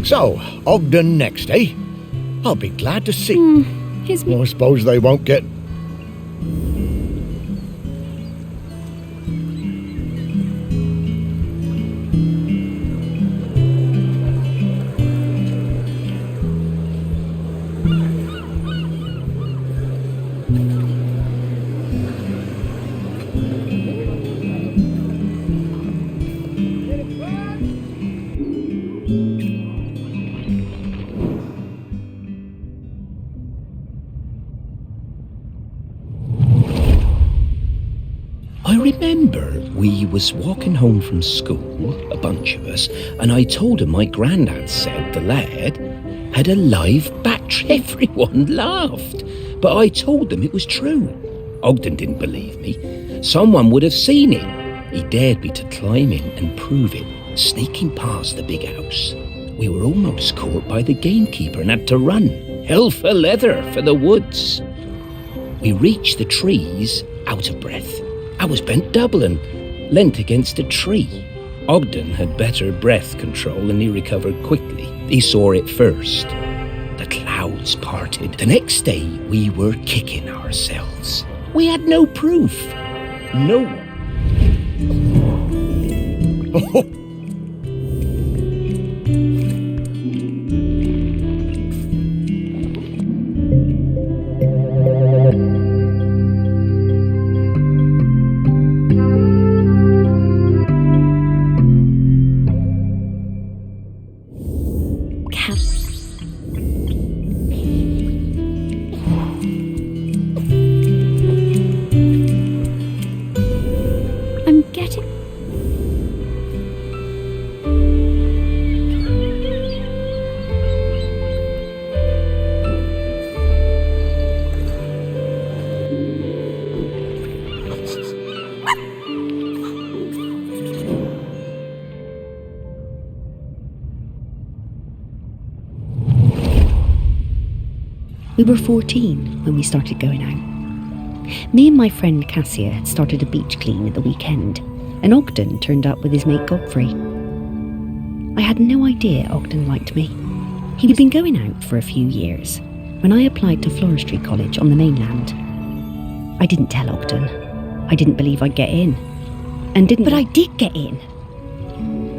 So, Ogden next, eh? I'll be glad to see. I suppose they won't get... I remember we was walking home from school, a bunch of us, and I told him my granddad said the lad had a live battery. Everyone laughed, but I told them it was true. Ogden didn't believe me. Someone would have seen it. He dared me to climb in and prove it, sneaking past the big house. We were almost caught by the gamekeeper and had to run, hell for leather, for the woods. We reached the trees, out of breath. I was bent double and leant against a tree. Ogden had better breath control and he recovered quickly. He saw it first. The clouds parted. The next day, we were kicking ourselves. We had no proof. No one. We were 14 when we started going out. Me and my friend Cassia had started a beach clean at the weekend, and Ogden turned up with his mate Godfrey. I had no idea Ogden liked me. He'd been going out for a few years when I applied to Floristry College on the mainland. I didn't tell Ogden. I didn't believe I'd get in. But I did get in.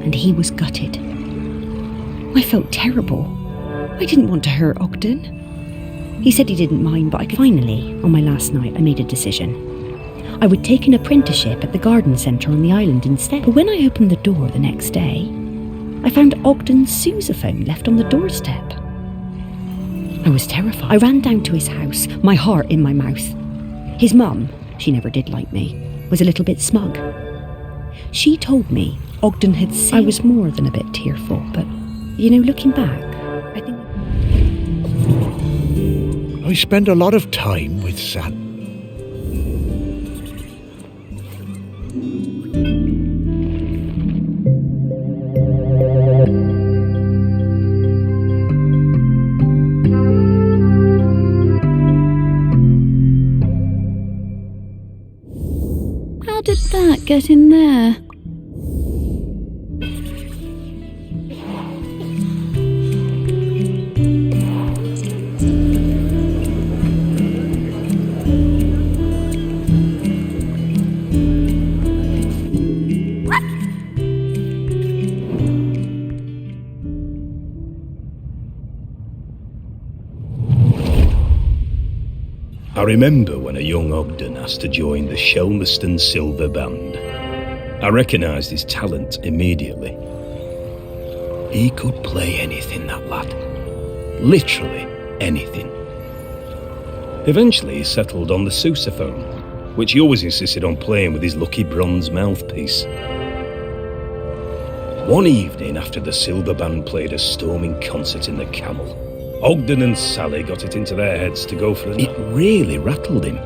And he was gutted. I felt terrible. I didn't want to hurt Ogden. He said he didn't mind, but finally, on my last night, I made a decision. I would take an apprenticeship at the garden centre on the island instead. But when I opened the door the next day, I found Ogden's sousaphone left on the doorstep. I was terrified. I ran down to his house, my heart in my mouth. His mum, she never did like me, was a little bit smug. She told me Ogden had said I was more than a bit tearful, but, looking back, I think... I spend a lot of time with Sal. How did that get in there? I remember when a young Ogden asked to join the Shelmerston Silver Band. I recognised his talent immediately. He could play anything, that lad. Literally anything. Eventually he settled on the sousaphone, which he always insisted on playing with his lucky bronze mouthpiece. One evening after the Silver Band played a storming concert in the Camel, Ogden and Sally got it into their heads to go for it. It really rattled him.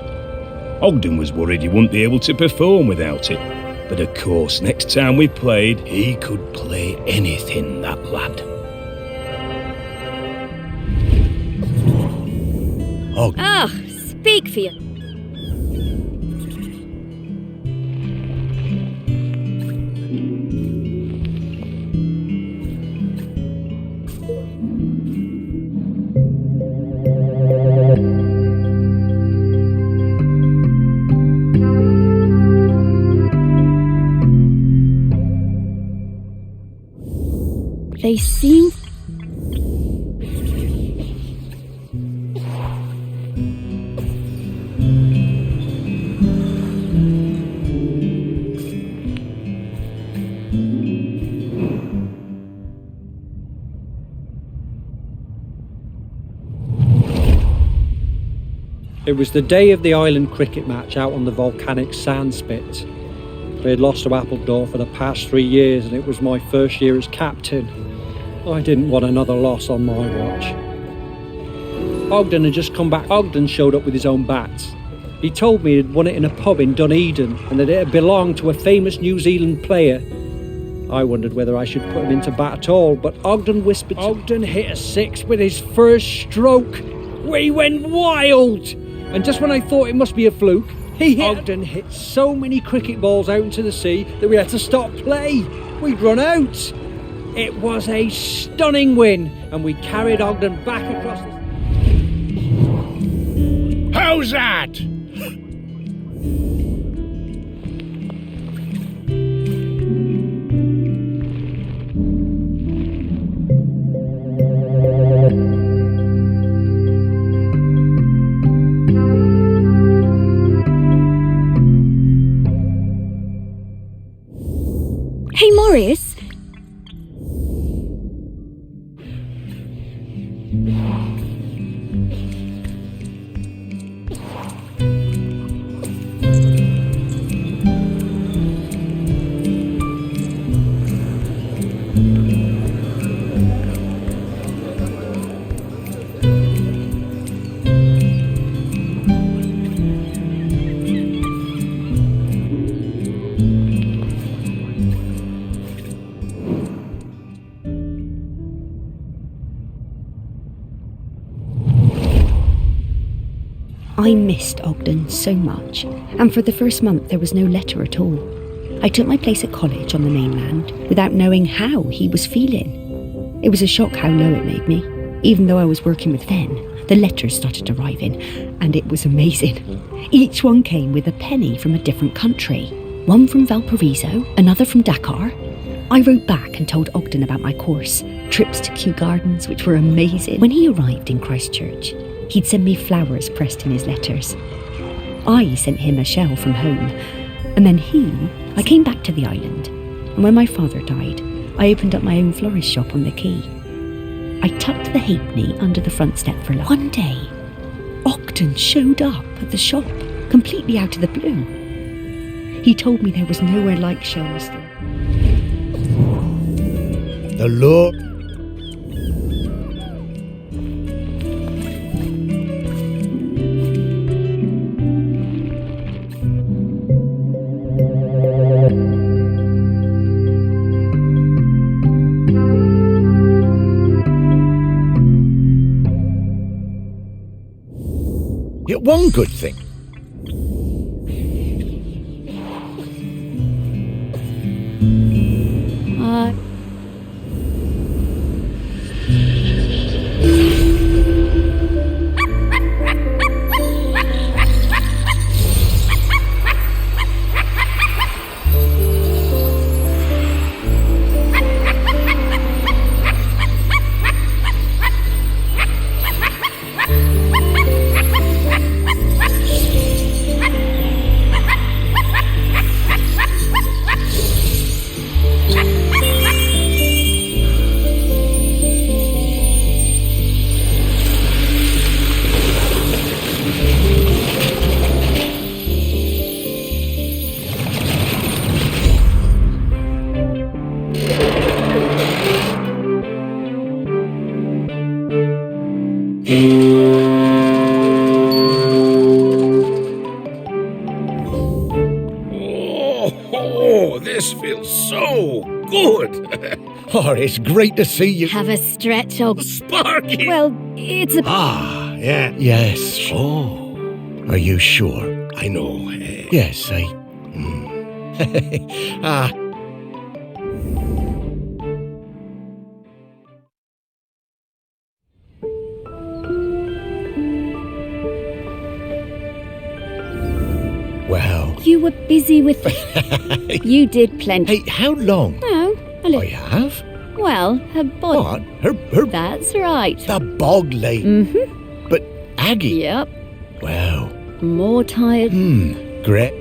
Ogden was worried he wouldn't be able to perform without it. But of course, next time we played, he could play anything, that lad. Ogden. Speak for you. They seem... It was the day of the island cricket match out on the volcanic sand spit. We had lost to Appledore for the past 3 years, and it was my first year as captain. I didn't want another loss on my watch. Ogden had just come back. Ogden showed up with his own bats. He told me he'd won it in a pub in Dunedin and that it had belonged to a famous New Zealand player. I wondered whether I should put him into bat at all, but Ogden whispered... Ogden hit a six with his first stroke. We went wild! And just when I thought it must be a fluke, Ogden hit so many cricket balls out into the sea that we had to stop play. We'd run out. It was a stunning win, and we carried Ogden back across the... How's that? Hey, Morris. I missed Ogden so much, and for the first month there was no letter at all. I took my place at college on the mainland without knowing how he was feeling. It was a shock how low it made me. Even though I was working with Fen, the letters started arriving, and it was amazing. Each one came with a penny from a different country. One from Valparaiso, another from Dakar. I wrote back and told Ogden about my course, trips to Kew Gardens, which were amazing. When he arrived in Christchurch, he'd send me flowers pressed in his letters. I sent him a shell from home. And then I came back to the island. And when my father died, I opened up my own florist shop on the quay. I tucked the halfpenny under the front step for lunch. One day, Ogden showed up at the shop, completely out of the blue. He told me there was nowhere like Shelmerston. The Lord... Yet one good thing. Oh, this feels so good. Oh, it's great to see you. Have a stretch, old... Sparky! Well, it's a... Ah, yeah. Yes. Oh, Are you sure? I know. Yes, I... Ah. Well... You were busy with... You did plenty. Hey, how long? No, a I little... have? Well, her body. What? Her That's right. the bog lady. Mm-hmm. But Aggie. Yep. Well. More tired. Great.